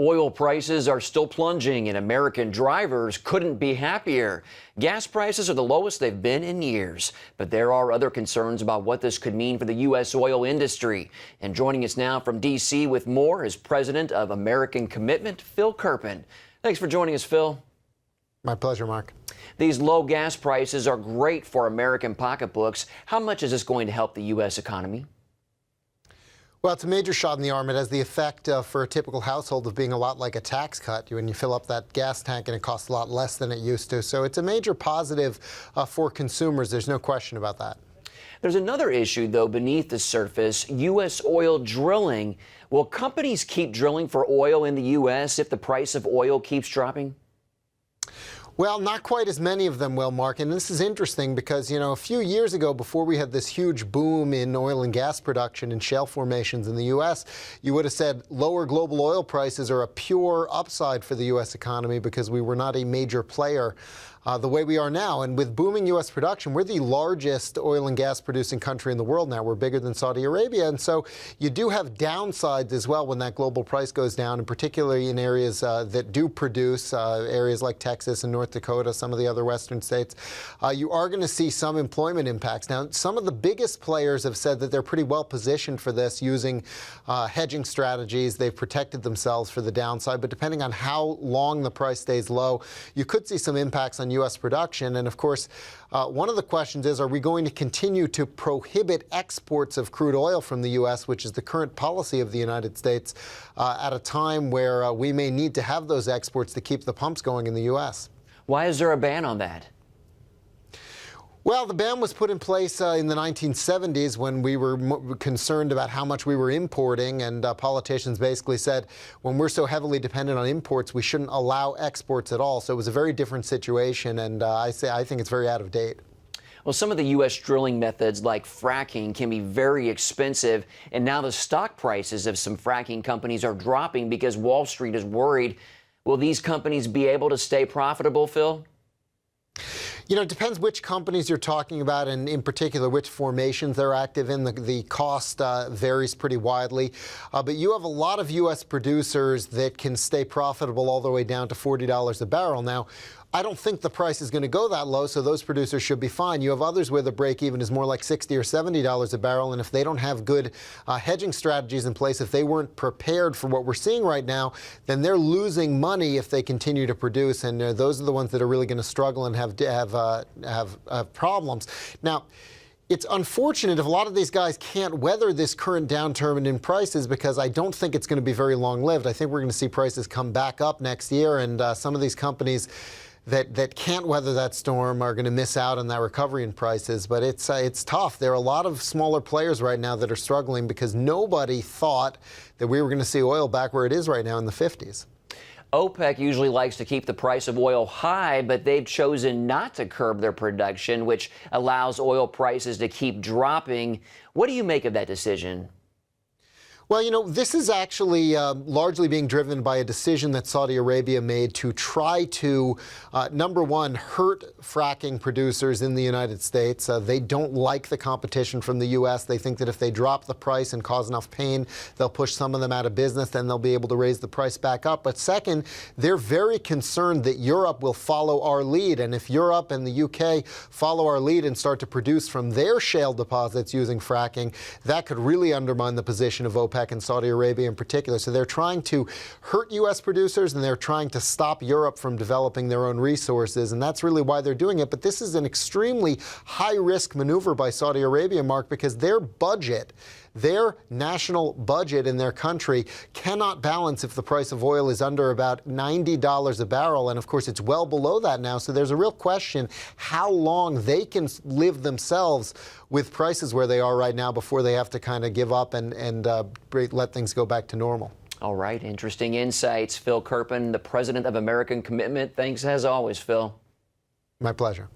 Oil prices are still plunging and American drivers couldn't be happier. Gas prices are the lowest they've been in years. But there are other concerns about what this could mean for the U.S. oil industry. And joining us now from D.C. with more is President of American Commitment, Phil Kerpen. Thanks for joining us, Phil. My pleasure, Mark. These low gas prices are great for American pocketbooks. How much is this going to help the U.S. economy? Well, it's a major shot in the arm. It has the effect for a typical household of being a lot like a tax cut when you fill up that gas tank and it costs a lot less than it used to. So it's a major positive for consumers. There's no question about that. There's another issue, though, beneath the surface, U.S. oil drilling. Will companies keep drilling for oil in the U.S. if the price of oil keeps dropping? Well, not quite as many of them will, Mark. And this is interesting because, a few years ago, before we had this huge boom in oil and gas production and shale formations in the U.S., you would have said lower global oil prices are a pure upside for the U.S. economy because we were not a major player the way we are now. And with booming U.S. production, we're the largest oil and gas producing country in the world now. We're bigger than Saudi Arabia. And so you do have downsides as well when that global price goes down, and particularly in areas that do produce, areas like Texas and North Dakota, some of the other western states. You are going to see some employment impacts. Now, some of the biggest players have said that they're pretty well positioned for this using hedging strategies. They've protected themselves for the downside. But depending on how long the price stays low, you could see some impacts on U.S. production. And of course, one of the questions is, are we going to continue to prohibit exports of crude oil from the U.S., which is the current policy of the United States, at a time where we may need to have those exports to keep the pumps going in the U.S.? Why is there a ban on that? Well, the ban was put in place in the 1970s when we were concerned about how much we were importing, and politicians basically said, when we're so heavily dependent on imports, we shouldn't allow exports at all. So it was a very different situation, and I think it's very out of date. Well, some of the U.S. drilling methods like fracking can be very expensive, and now the stock prices of some fracking companies are dropping because Wall Street is worried. Will these companies be able to stay profitable, Phil? It depends which companies you're talking about, and in particular which formations they're active in. The cost varies pretty widely. But you have a lot of U.S. producers that can stay profitable all the way down to $40 a barrel. Now, I don't think the price is going to go that low, so those producers should be fine. You have others where the break-even is more like $60 or $70 a barrel, and if they don't have good hedging strategies in place, if they weren't prepared for what we're seeing right now, then they're losing money if they continue to produce, and those are the ones that are really going to struggle and have problems. Now, it's unfortunate if a lot of these guys can't weather this current downturn in prices, because I don't think it's going to be very long-lived. I think we're going to see prices come back up next year, and some of these companies that can't weather that storm are going to miss out on that recovery in prices. But it's tough. There are a lot of smaller players right now that are struggling because nobody thought that we were going to see oil back where it is right now in the 50s. OPEC usually likes to keep the price of oil high, but they've chosen not to curb their production, which allows oil prices to keep dropping. What do you make of that decision? Well, this is actually largely being driven by a decision that Saudi Arabia made to try to, number one, hurt fracking producers in the United States. They don't like the competition from the U.S. They think that if they drop the price and cause enough pain, they'll push some of them out of business, then they'll be able to raise the price back up. But second, they're very concerned that Europe will follow our lead. And if Europe and the U.K. follow our lead and start to produce from their shale deposits using fracking, that could really undermine the position of OPEC and Saudi Arabia in particular. So they're trying to hurt U.S. producers, and they're trying to stop Europe from developing their own resources, and that's really why they're doing it. But this is an extremely high-risk maneuver by Saudi Arabia, Mark, because their budget, their national budget in their country cannot balance if the price of oil is under about $90 a barrel. And of course, it's well below that now. So there's a real question how long they can live themselves with prices where they are right now before they have to kind of give up and let things go back to normal. All right. Interesting insights. Phil Kerpen, the president of American Commitment. Thanks as always, Phil. My pleasure.